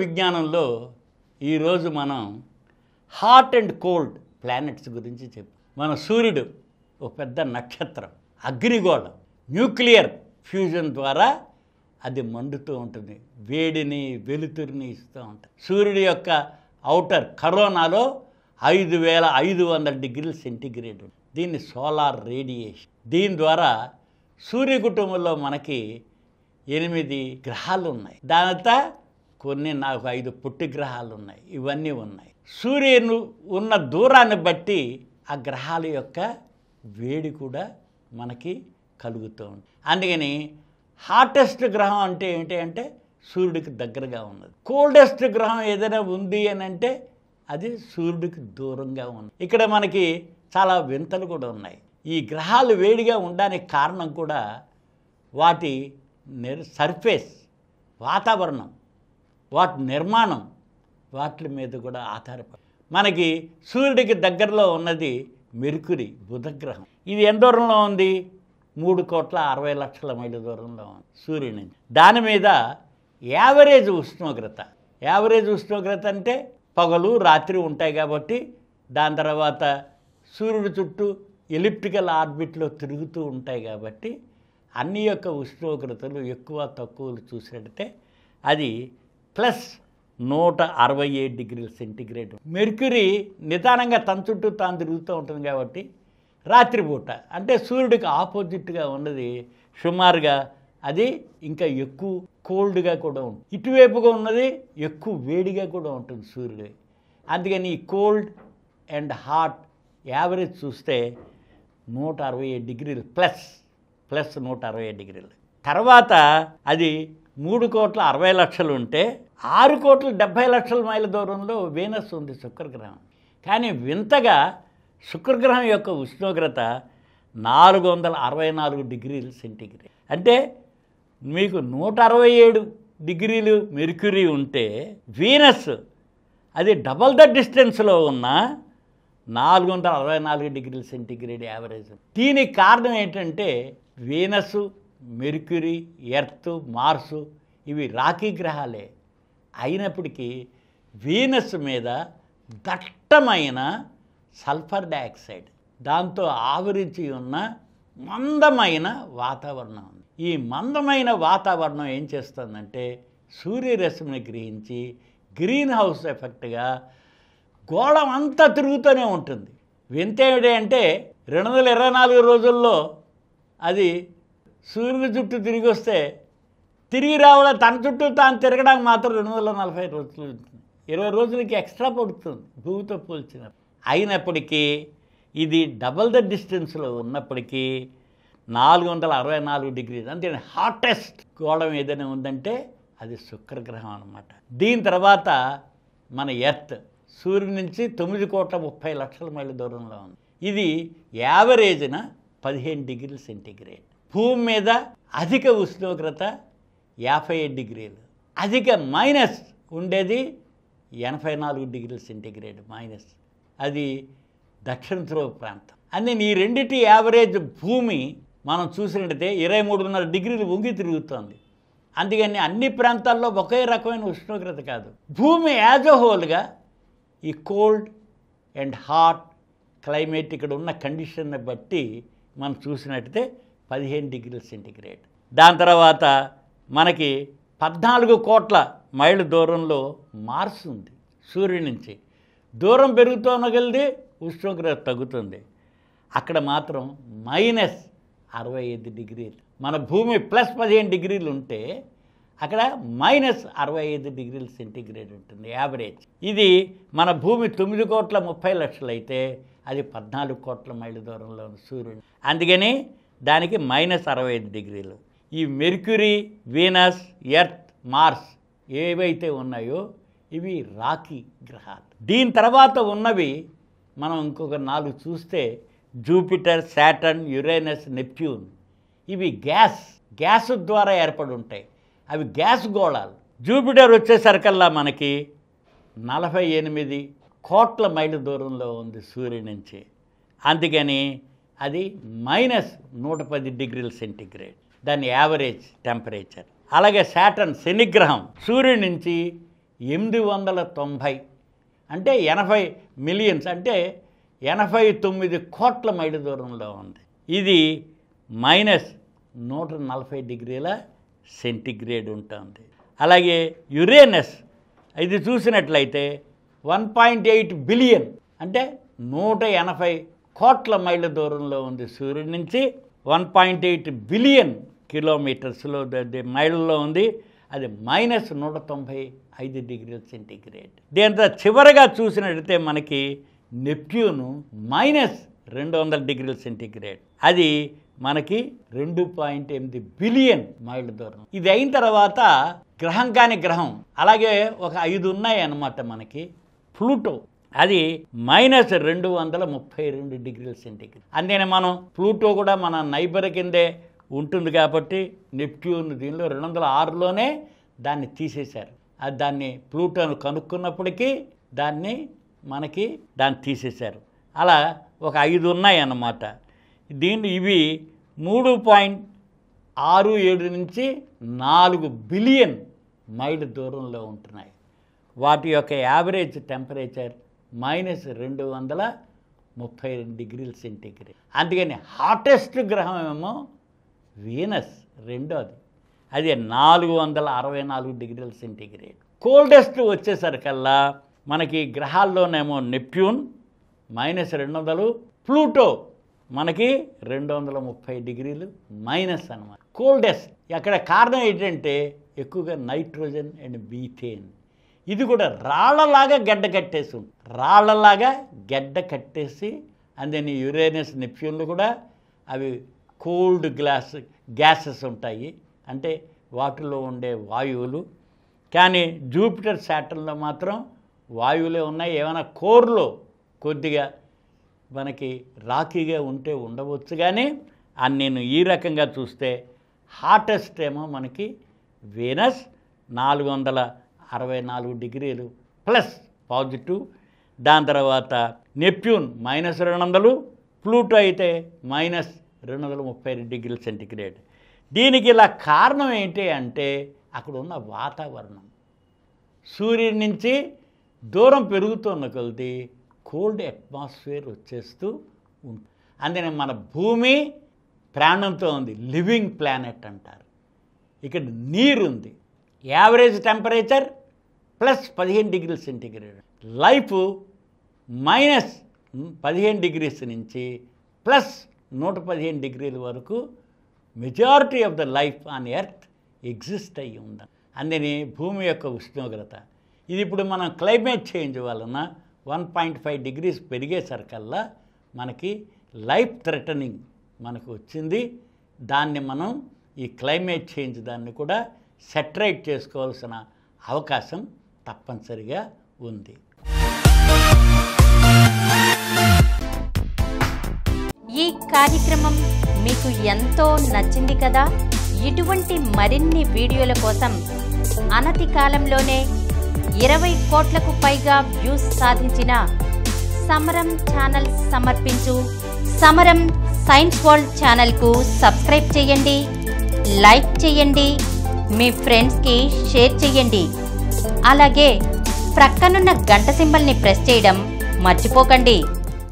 విజ్ఞానంలో ఈరోజు మనం hot and cold planets గురించి చెప్పు. మన సూర్యుడు ఒక పెద్ద నక్షత్రం, అగ్నిగోళం, న్యూక్లియర్ ఫ్యూజన్ ద్వారా అది మండుతూ ఉంటుంది, వేడిని వెలుతురిని ఇస్తూ ఉంటుంది. సూర్యుడి యొక్క ఔటర్ కరోనాలో 5500 డిగ్రీల సెంటీగ్రేడ్. దీన్ని సోలార్ రేడియేషన్. దీని ద్వారా సూర్య కుటుంబంలో మనకి 8 గ్రహాలు ఉన్నాయి. దానంతా కొన్ని నాకు 5 పుట్టి గ్రహాలు ఉన్నాయి. ఇవన్నీ ఉన్నాయి. సూర్యుని ఉన్న దూరాన్ని బట్టి ఆ గ్రహాల యొక్క వేడి కూడా మనకి కలుగుతూ ఉంది. అందుకని హాటెస్ట్ గ్రహం అంటే ఏంటి అంటే సూర్యుడికి దగ్గరగా ఉన్నది. కోల్డెస్ట్ గ్రహం ఏదైనా ఉంది అని అంటే అది సూర్యుడికి దూరంగా ఉంది. ఇక్కడ మనకి చాలా వింతలు కూడా ఉన్నాయి. ఈ గ్రహాలు వేడిగా ఉండడానికి కారణం కూడా వాటి సర్ఫేస్, వాతావరణం, వాటి నిర్మాణం, వాటి మీద కూడా ఆధారపడి. మనకి సూర్యుడికి దగ్గరలో ఉన్నది మెర్క్యూరీ, బుధగ్రహం. ఇది ఎంత దూరంలో ఉంది? 3,60,00,000 మైళ్ళ దూరంలో ఉంది సూర్యుడి నుంచి. దాని మీద యావరేజ్ ఉష్ణోగ్రత అంటే పగలు రాత్రి ఉంటాయి కాబట్టి, దాని తర్వాత సూర్యుడి చుట్టూ ఎలిప్టికల్ ఆర్బిట్లో తిరుగుతూ ఉంటాయి కాబట్టి అన్ని యొక్క ఉష్ణోగ్రతలు ఎక్కువ తక్కువలు చూసినట్టయితే అది +167 డిగ్రీల సెంటీగ్రేడ్. మెర్క్యూరీ నిదానంగా తన చుట్టూ తాను తిరుగుతూ ఉంటుంది కాబట్టి రాత్రిపూట అంటే సూర్యుడికి ఆపోజిట్గా ఉన్నది సుమారుగా అది ఇంకా ఎక్కువ కోల్డ్గా కూడా ఉంటుంది. ఇటువైపుగా ఉన్నది ఎక్కువ వేడిగా కూడా ఉంటుంది సూర్యుడు. అందుకని ఈ కోల్డ్ అండ్ హాట్ యావరేజ్ చూస్తే 167 డిగ్రీలు ప్లస్ 167 డిగ్రీలు. తర్వాత అది 3,60,00,000 ఉంటే 6,70,00,000 మైళ్ళ దూరంలో వీనస్ ఉంది, శుక్రగ్రహం. కానీ వింతగా శుక్రగ్రహం యొక్క ఉష్ణోగ్రత 464 డిగ్రీల సెంటీగ్రేడ్. అంటే మీకు 167 డిగ్రీలు మెర్క్యూరీ ఉంటే వీనస్ అది డబల్ ద డిస్టెన్స్లో ఉన్న 464 డిగ్రీల సెంటీగ్రేడ్ యావరేజ్. దీనికి కారణం ఏంటంటే వీనస్, మెర్క్యూరీ, ఎర్త్, మార్సు ఇవి రాకీ గ్రహాలే అయినప్పటికీ వీనస్ మీద దట్టమైన సల్ఫర్ డయాక్సైడ్, దాంతో ఆవరించి ఉన్న మందమైన వాతావరణం ఉంది. ఈ మందమైన వాతావరణం ఏం చేస్తుందంటే సూర్యరశ్మిని గ్రహించి గ్రీన్ హౌస్ ఎఫెక్ట్గా గోళం అంతా తిరుగుతూనే ఉంటుంది. వింత ఏమిటి అంటే 224 రోజుల్లో అది సూర్యుని చుట్టూ తిరిగి వస్తే తిరిగి రావడం తన చుట్టూ తాను తిరగడానికి మాత్రం 240 రోజులు ఉంటుంది. 20 రోజులకి ఎక్స్ట్రా పడుతుంది భూమితో పోల్చిన. అయినప్పటికీ ఇది డబల్ ద డిస్టెన్స్లో ఉన్నప్పటికీ 464 డిగ్రీలు. అంటే హాటెస్ట్ గోళం ఏదైనా ఉందంటే అది శుక్రగ్రహం అన్నమాట. దీని తర్వాత మన ఎర్త్ సూర్యుడి నుంచి 9,30,00,000 మైళ్ళ దూరంలో ఉంది. ఇది యావరేజ్న 15 డిగ్రీల సెంటీగ్రేడ్. భూమి మీద అధిక ఉష్ణోగ్రత 57 డిగ్రీలు, అధిక మైనస్ ఉండేది 84 డిగ్రీల సెంటీగ్రేడ్ మైనస్. అది దక్షిణ ధ్రువ ప్రాంతం. అందుకని ఈ రెండింటి యావరేజ్ భూమి మనం చూసినట్టయితే 23.5 డిగ్రీలు వంగి తిరుగుతోంది. అందుకని అన్ని ప్రాంతాల్లో ఒకే రకమైన ఉష్ణోగ్రత కాదు. భూమి యాజ్ ఎ హోల్గా ఈ కోల్డ్ అండ్ హాట్ క్లైమేట్ ఇక్కడ ఉన్న కండిషన్ని బట్టి మనం చూసినట్టయితే 15 డిగ్రీల సెంటీగ్రేడ్. దాని తర్వాత మనకి 14 కోట్ల మైళ్ళ దూరంలో మార్స్ ఉంది. సూర్యుడి నుంచి దూరం పెరుగుతున్న కొద్దీ ఉష్ణోగ్రత తగ్గుతుంది. అక్కడ మాత్రం -65 డిగ్రీలు. మన భూమి +15 డిగ్రీలు ఉంటే అక్కడ -65 డిగ్రీల సెంటీగ్రేడ్ ఉంటుంది యావరేజ్. ఇది మన భూమి 9,30,00,000 అయితే అది 14 కోట్ల మైళ్ళ దూరంలో ఉంది సూర్యుడు. అందుకని దానికి -65 డిగ్రీలు. ఈ మెర్క్యూరీ, వీనస్, ఎర్త్, మార్స్ ఏవైతే ఉన్నాయో ఇవి రాకీ గ్రహాలు. దీని తర్వాత ఉన్నవి మనం ఇంకొక 4 చూస్తే జూపిటర్, శాటర్న్, యురేనస్, నెప్ట్యూన్. ఇవి గ్యాస్ ద్వారా ఏర్పడి ఉంటాయి. అవి గ్యాస్ గోళాలు. జూపిటర్ వచ్చేసరికల్లా మనకి 48 కోట్ల మైళ్ళ దూరంలో ఉంది సూర్యుడి నుంచి. అందుకని అది -110 డిగ్రీల సెంటీగ్రేడ్ దాని యావరేజ్ టెంపరేచర్. అలాగే శాటర్న్, శనిగ్రహం సూర్యుడి నుంచి 890 అంటే 80 మిలియన్స్ అంటే 89 కోట్ల మైళ్ళ దూరంలో ఉంది. ఇది -140 డిగ్రీల సెంటిగ్రేడ్ ఉంటుంది. అలాగే యురేనస్ ఇది చూసినట్లయితే 1.8 బిలియన్ అంటే 180 కోట్ల మైళ్ళ దూరంలో ఉంది సూర్యుడి నుంచి. 1.8 బిలియన్ కిలోమీటర్స్లో మైళ్ళలో ఉంది. అది -195 డిగ్రీల సెంటిగ్రేడ్. దీంతో చివరగా చూసినట్లయితే మనకి నెప్ట్యూను -200 డిగ్రీల సెంటిగ్రేడ్. అది మనకి 2.8 బిలియన్ మైళ్ళ దూరం. ఇది అయిన తర్వాత గ్రహం కాని గ్రహం అలాగే ఒక 5 ఉన్నాయి అన్నమాట మనకి. ప్లూటో అది -232 డిగ్రీల సెంటిగ్రేడ్. అందుకని మనం ప్లూటో కూడా మన నైబర్ కిందే ఉంటుంది కాబట్టి నెప్ట్యూన్ దీనిలో 206లోనే దాన్ని తీసేశారు. అది దాన్ని ప్లూటోను కనుక్కున్నప్పటికీ దాన్ని తీసేశారు. అలా ఒక 5 ఉన్నాయి అన్నమాట. ఇవి 3.67 నుంచి 4 బిలియన్ మైళ్ళ దూరంలో ఉంటున్నాయి. వాటి యొక్క యావరేజ్ టెంపరేచర్ -232 డిగ్రీల సెంటిగ్రేడ్. అందుకని హాటెస్ట్ గ్రహం ఏమో వీనస్ రెండోది, అది 464 డిగ్రీల సెంటిగ్రేడ్. కోల్డెస్ట్ వచ్చేసరికల్లా మనకి గ్రహాల్లోనేమో నెప్ట్యూన్ -200, ప్లూటో మనకి 230 డిగ్రీలు మైనస్ అన్నమాట. కోల్డెస్ట్ అక్కడ కారణం ఏంటంటే ఎక్కువగా నైట్రోజన్ అండ్ మీథేన్. ఇది కూడా రాళ్లలాగా గడ్డ కట్టేసి అందుకని యురేనస్ నెప్ట్యూన్లు కూడా అవి కోల్డ్ గ్యాసెస్ ఉంటాయి, అంటే వాటిలో ఉండే వాయువులు. కానీ జూపిటర్ సాటర్న్లో మాత్రం వాయువులే ఉన్నాయి. ఏమైనా కోర్లో కొద్దిగా మనకి రాకీగా ఉంటే ఉండవచ్చు. కానీ నేను ఈ రకంగా చూస్తే హాటెస్ట్ ఏమో మనకి వీనస్ 464 డిగ్రీలు ప్లస్ పాజిటివ్. దాని తర్వాత నెప్ట్యూన్ -200, ప్లూటో అయితే -230 డిగ్రీల సెంటిగ్రేడ్. దీనికి ఇలా కారణం ఏంటి అంటే అక్కడ ఉన్న వాతావరణం సూర్యుడి నుంచి దూరం పెరుగుతున్న కొద్దీ కోల్డ్ అట్మాస్ఫియర్ వచ్చేస్తూ ఉంటుంది. అందుకని మన భూమి ప్రాణంతో ఉంది, లివింగ్ ప్లానెట్ అంటారు. ఇక్కడ నీరుంది, యావరేజ్ టెంపరేచర్ +15 డిగ్రీల సెంటిగ్రేడ్. లైఫ్ -15 డిగ్రీస్ నుంచి +115 డిగ్రీల వరకు majority of the life on earth exist అయ్యి ఉంది. అందుకని భూమి యొక్క ఉష్ణోగ్రత ఇది ఇప్పుడు మనం క్లైమేట్ చేంజ్ వలన 1.5 డిగ్రీస్ పెరిగేసరికల్లా మనకి లైఫ్ థ్రెటనింగ్ మనకు వచ్చింది. దాన్ని మనం ఈ క్లైమేట్ చేంజ్ దాన్ని కూడా సెటరేట్ చేసుకోవాల్సిన అవకాశం తప్పనిసరిగా ఉంది. ఈ కార్యక్రమం మీకు ఎంతో నచ్చింది కదా. ఇటువంటి మరిన్ని వీడియోల కోసం అనతి కాలంలోనే 20 కోట్లకు పైగా వ్యూస్ సాధించిన సమరం ఛానల్ సమర్పించు సమరం సైన్స్ వరల్డ్ ఛానల్కు సబ్స్క్రైబ్ చేయండి, లైక్ చేయండి, మీ ఫ్రెండ్స్కి షేర్ చేయండి. అలాగే ప్రక్కనున్న గంట సింబల్ని ప్రెస్ చేయడం మర్చిపోకండి.